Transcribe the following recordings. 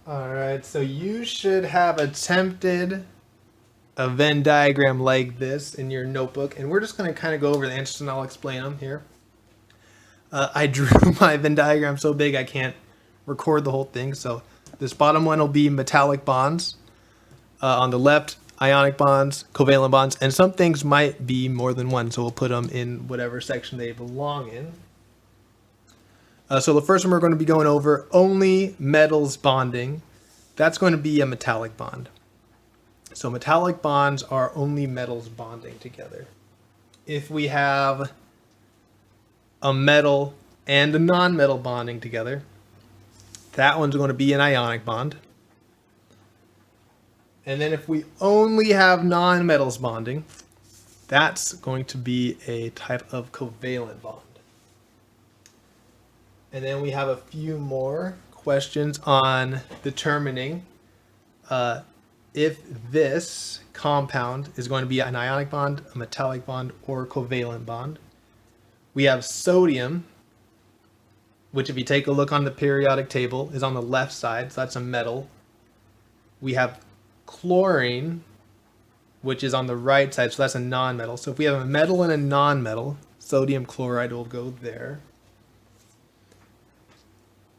Alright, so you should have attempted a Venn diagram like this in your notebook, and we're just going to kind of go over the answers and I'll explain them here. I drew my Venn diagram so big I can't record the whole thing, so this bottom one will be metallic bonds. On the left, ionic bonds, covalent bonds, and some things might be more than one, so we'll put them in whatever section they belong in. So the first one we're going to be going over, only metals bonding. That's going to be a metallic bond. So metallic bonds are only metals bonding together. If we have a metal and a non-metal bonding together, that one's going to be an ionic bond. And then if we only have non-metals bonding, that's going to be a type of covalent bond. And then we have a few more questions on determining if this compound is going to be an ionic bond, a metallic bond, or a covalent bond. We have sodium, which if you take a look on the periodic table is on the left side, so that's a metal. We have chlorine, which is on the right side, so that's a non-metal. So if we have a metal and a non-metal, sodium chloride will go there.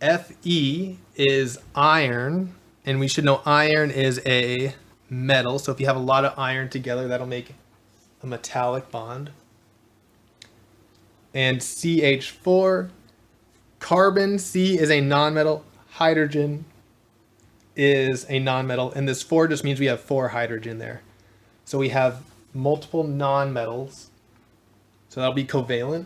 Fe is iron, and we should know iron is a metal. So if you have a lot of iron together, that'll make a metallic bond. And CH4, carbon, C is a nonmetal, hydrogen is a nonmetal, and this 4 just means we have 4 hydrogen there. So we have multiple nonmetals, so that'll be covalent.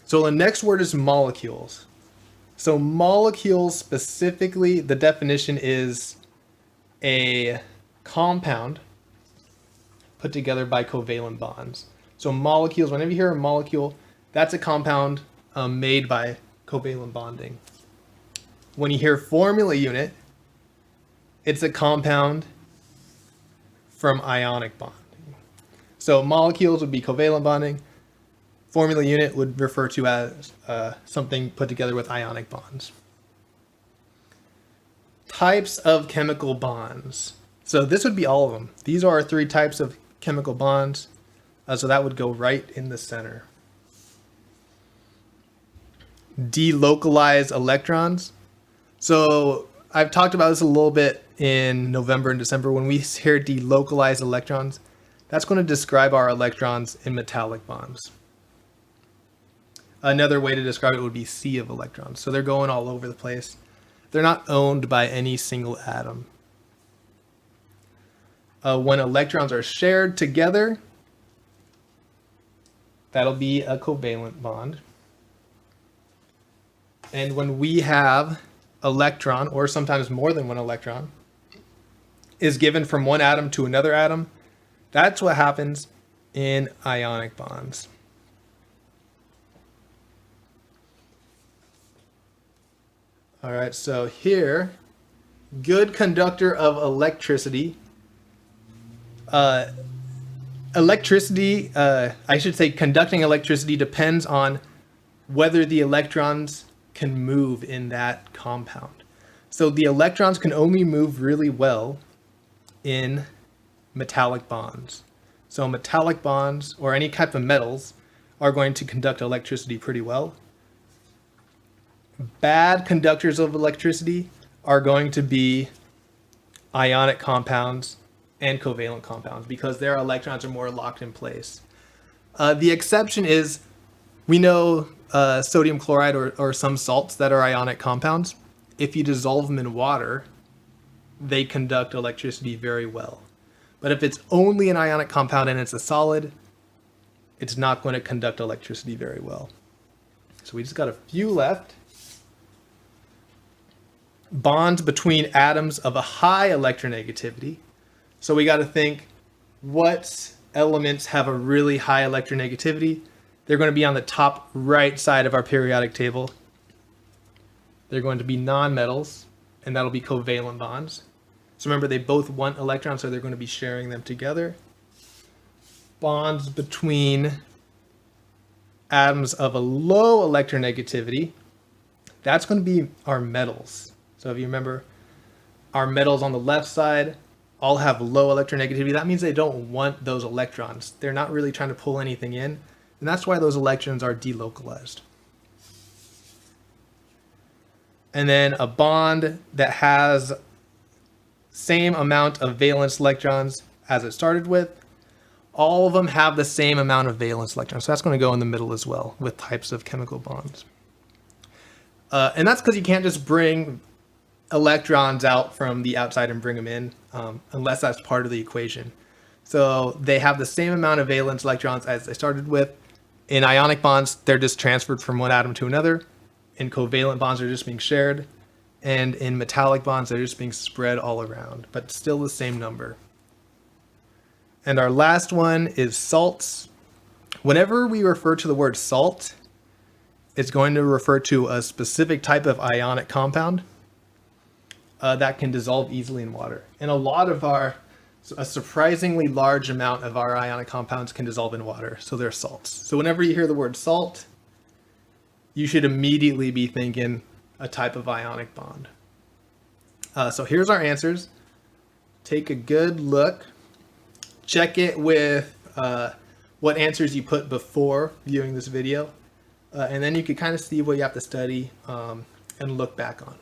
So the next word is molecules. So molecules specifically, the definition is a compound put together by covalent bonds. So molecules, whenever you hear a molecule, that's a compound made by covalent bonding. When you hear formula unit, it's a compound from ionic bonding. So molecules would be covalent bonding. Formula unit would refer to as something put together with ionic bonds. Types of chemical bonds. So this would be all of them. These are our 3 types of chemical bonds. So that would go right in the center. Delocalized electrons. So I've talked about this a little bit in November and December. When we hear delocalized electrons, that's going to describe our electrons in metallic bonds. Another way to describe it would be sea of electrons. So they're going all over the place. They're not owned by any single atom. When electrons are shared together, that'll be a covalent bond. And when we have electron, or sometimes more than one electron, is given from one atom to another atom, that's what happens in ionic bonds. All right, so here, good conductor of electricity. Conducting electricity depends on whether the electrons can move in that compound. So the electrons can only move really well in metallic bonds. So metallic bonds, or any type of metals, are going to conduct electricity pretty well. Bad conductors of electricity are going to be ionic compounds and covalent compounds because their electrons are more locked in place. The exception is, we know sodium chloride or some salts that are ionic compounds. If you dissolve them in water, they conduct electricity very well. But if it's only an ionic compound and it's a solid, it's not going to conduct electricity very well. So we just got a few left. Bonds between atoms of a high electronegativity. So we got to think, what elements have a really high electronegativity? They're going to be on the top right side of our periodic table. They're going to be nonmetals, and that'll be covalent bonds. So remember, they both want electrons, so they're going to be sharing them together. Bonds between atoms of a low electronegativity. that's going to be our metals. So if you remember, our metals on the left side all have low electronegativity. That means they don't want those electrons. They're not really trying to pull anything in, and that's why those electrons are delocalized. And then a bond that has same amount of valence electrons as it started with, all of them have the same amount of valence electrons. So that's going to go in the middle as well with types of chemical bonds. And that's because you can't just bring electrons out from the outside and bring them in unless that's part of the equation. So they have the same amount of valence electrons as they started with. In ionic bonds, they're just transferred from one atom to another. In covalent bonds, they're just being shared. And in metallic bonds, they're just being spread all around, but still the same number. And our last one is salts. Whenever we refer to the word salt, it's going to refer to a specific type of ionic compound that can dissolve easily in water. And a surprisingly large amount of our ionic compounds can dissolve in water, so they're salts. So whenever you hear the word salt, you should immediately be thinking a type of ionic bond. So here's our answers. Take a good look. Check it with what answers you put before viewing this video. And then you can kind of see what you have to study and look back on.